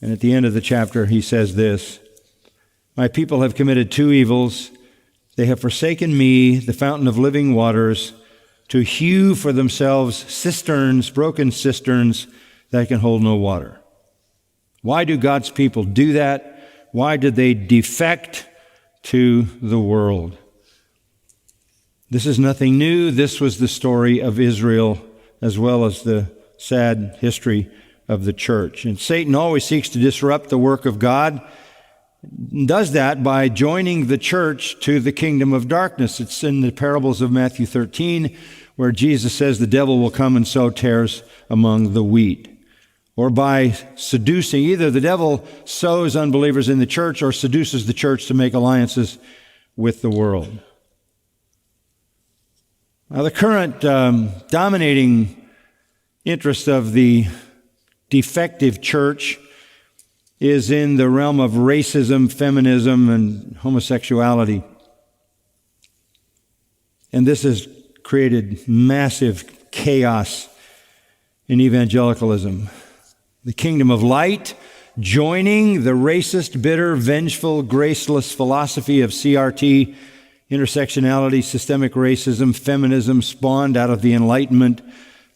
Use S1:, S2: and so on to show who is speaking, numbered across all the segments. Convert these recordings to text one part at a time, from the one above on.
S1: And at the end of the chapter, he says this, "My people have committed two evils. They have forsaken me, the fountain of living waters, to hew for themselves cisterns, broken cisterns that can hold no water." Why do God's people do that? Why did they defect to the world? This is nothing new. This was the story of Israel as well as the sad history of the church. And Satan always seeks to disrupt the work of God, does that by joining the church to the kingdom of darkness. It's in the parables of Matthew 13 where Jesus says the devil will come and sow tares among the wheat. Or by seducing, either the devil sows unbelievers in the church or seduces the church to make alliances with the world. Now, the current dominating interest of the defective church is in the realm of racism, feminism, and homosexuality. And this has created massive chaos in evangelicalism. The kingdom of light joining the racist, bitter, vengeful, graceless philosophy of CRT, intersectionality, systemic racism, feminism, spawned out of the Enlightenment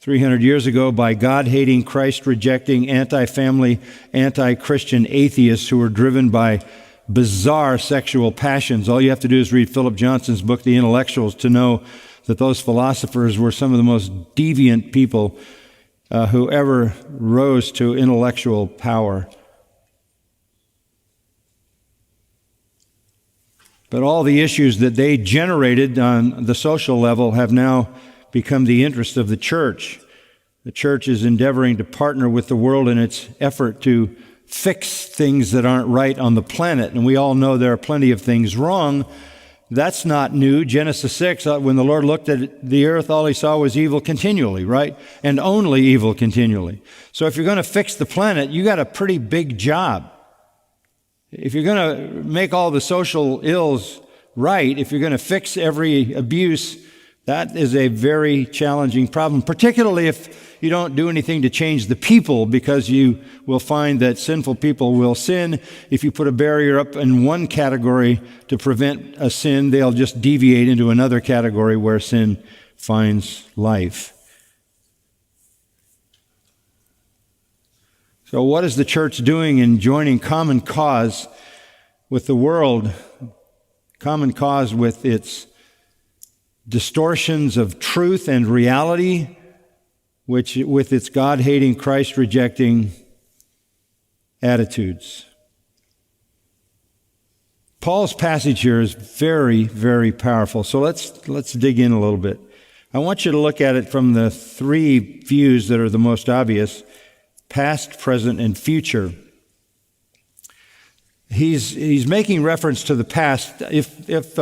S1: 300 years ago by God-hating, Christ-rejecting, anti-family, anti-Christian atheists who were driven by bizarre sexual passions. All you have to do is read Philip Johnson's book, The Intellectuals, to know that those philosophers were some of the most deviant people who ever rose to intellectual power. But all the issues that they generated on the social level have now become the interest of the church. The church is endeavoring to partner with the world in its effort to fix things that aren't right on the planet. And we all know there are plenty of things wrong. That's not new. Genesis 6, when the Lord looked at the earth, all he saw was evil continually, right? And only evil continually. So if you're going to fix the planet, you got a pretty big job. If you're going to make all the social ills right, if you're going to fix every abuse, that is a very challenging problem, particularly if you don't do anything to change the people, because you will find that sinful people will sin. If you put a barrier up in one category to prevent a sin, they'll just deviate into another category where sin finds life. So what is the church doing in joining common cause with the world? Common cause with its distortions of truth and reality, which with its God-hating, Christ-rejecting attitudes. Paul's passage here is very, very powerful. So let's dig in a little bit. I want you to look at it from the three views that are the most obvious: past, present, and future. He's making reference to the past, if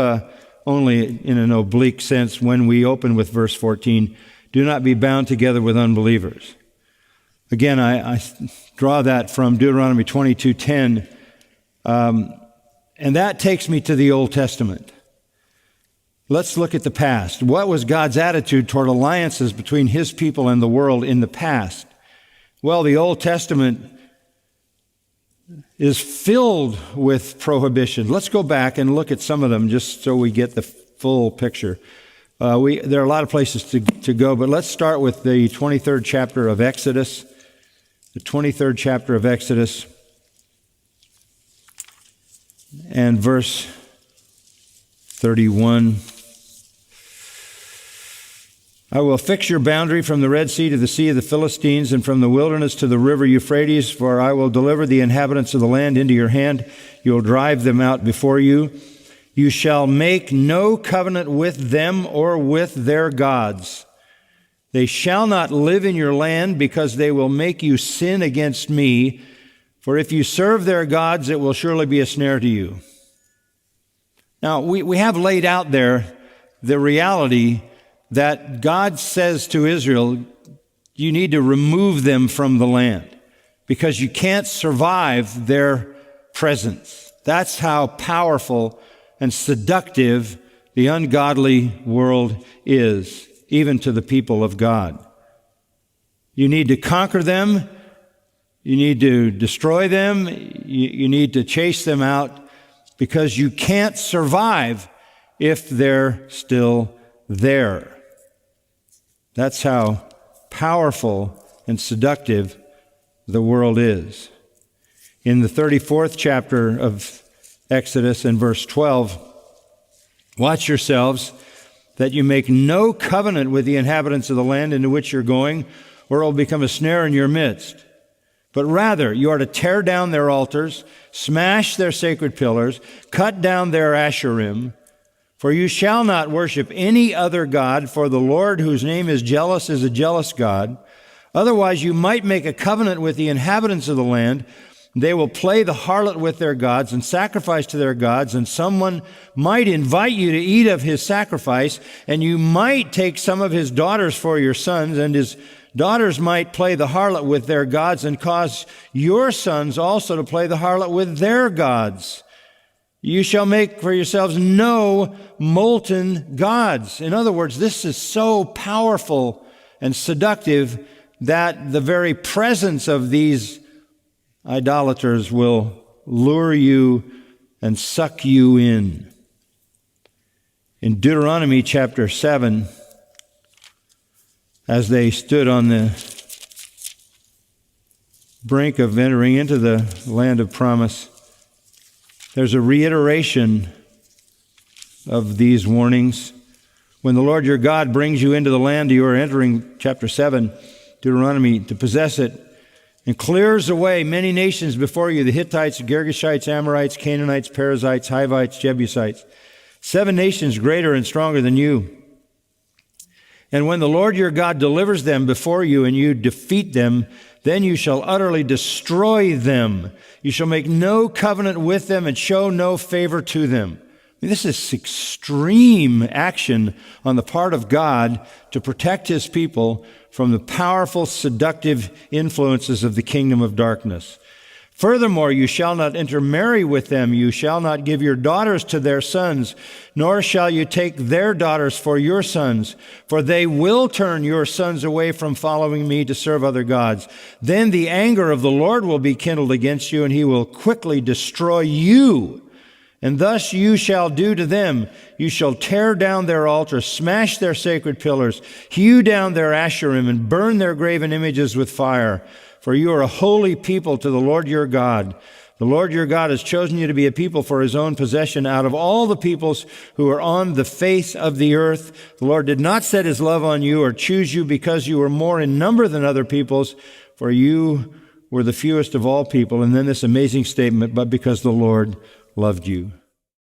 S1: only in an oblique sense, when we open with verse 14, "Do not be bound together with unbelievers." Again, I draw that from Deuteronomy 22:10, and that takes me to the Old Testament. Let's look at the past. What was God's attitude toward alliances between his people and the world in the past? Well, the Old Testament is filled with prohibitions. Let's go back and look at some of them just so we get the full picture. There are a lot of places to go, but let's start with the 23rd chapter of Exodus. The 23rd chapter of Exodus and verse 31. "I will fix your boundary from the Red Sea to the Sea of the Philistines, and from the wilderness to the river Euphrates, for I will deliver the inhabitants of the land into your hand. You will drive them out before you. You shall make no covenant with them or with their gods. They shall not live in your land, because they will make you sin against me. For if you serve their gods, it will surely be a snare to you." Now, we have laid out there the reality that God says to Israel, you need to remove them from the land because you can't survive their presence. That's how powerful and seductive the ungodly world is, even to the people of God. You need to conquer them. You need to destroy them. You need to chase them out, because you can't survive if they're still there. That's how powerful and seductive the world is. In the 34th chapter of Exodus, in verse 12, watch yourselves that you make no covenant with the inhabitants of the land into which you're going, or it will become a snare in your midst. But rather, you are to tear down their altars, smash their sacred pillars, cut down their Asherim, for you shall not worship any other god, for the Lord, whose name is jealous, is a jealous God. Otherwise, you might make a covenant with the inhabitants of the land. They will play the harlot with their gods and sacrifice to their gods, and someone might invite you to eat of his sacrifice, and you might take some of his daughters for your sons, and his daughters might play the harlot with their gods and cause your sons also to play the harlot with their gods. You shall make for yourselves no molten gods. In other words, this is so powerful and seductive that the very presence of these idolaters will lure you and suck you in. In Deuteronomy chapter 7, as they stood on the brink of entering into the land of promise, there's a reiteration of these warnings. When the Lord your God brings you into the land you are entering, chapter 7, Deuteronomy, to possess it, and clears away many nations before you, the Hittites, Girgashites, Amorites, Canaanites, Perizzites, Hivites, Jebusites, 7 nations greater and stronger than you. And when the Lord your God delivers them before you and you defeat them, then you shall utterly destroy them. You shall make no covenant with them and show no favor to them. This is extreme action on the part of God to protect his people from the powerful, seductive influences of the kingdom of darkness. Furthermore, you shall not intermarry with them. You shall not give your daughters to their sons, nor shall you take their daughters for your sons, for they will turn your sons away from following me to serve other gods. Then the anger of the Lord will be kindled against you, and he will quickly destroy you. And thus you shall do to them. You shall tear down their altars, smash their sacred pillars, hew down their Asherim, and burn their graven images with fire. For you are a holy people to the Lord your God. The Lord your God has chosen you to be a people for his own possession out of all the peoples who are on the face of the earth. The Lord did not set his love on you or choose you because you were more in number than other peoples, for you were the fewest of all people. And then this amazing statement, but because the Lord loved you.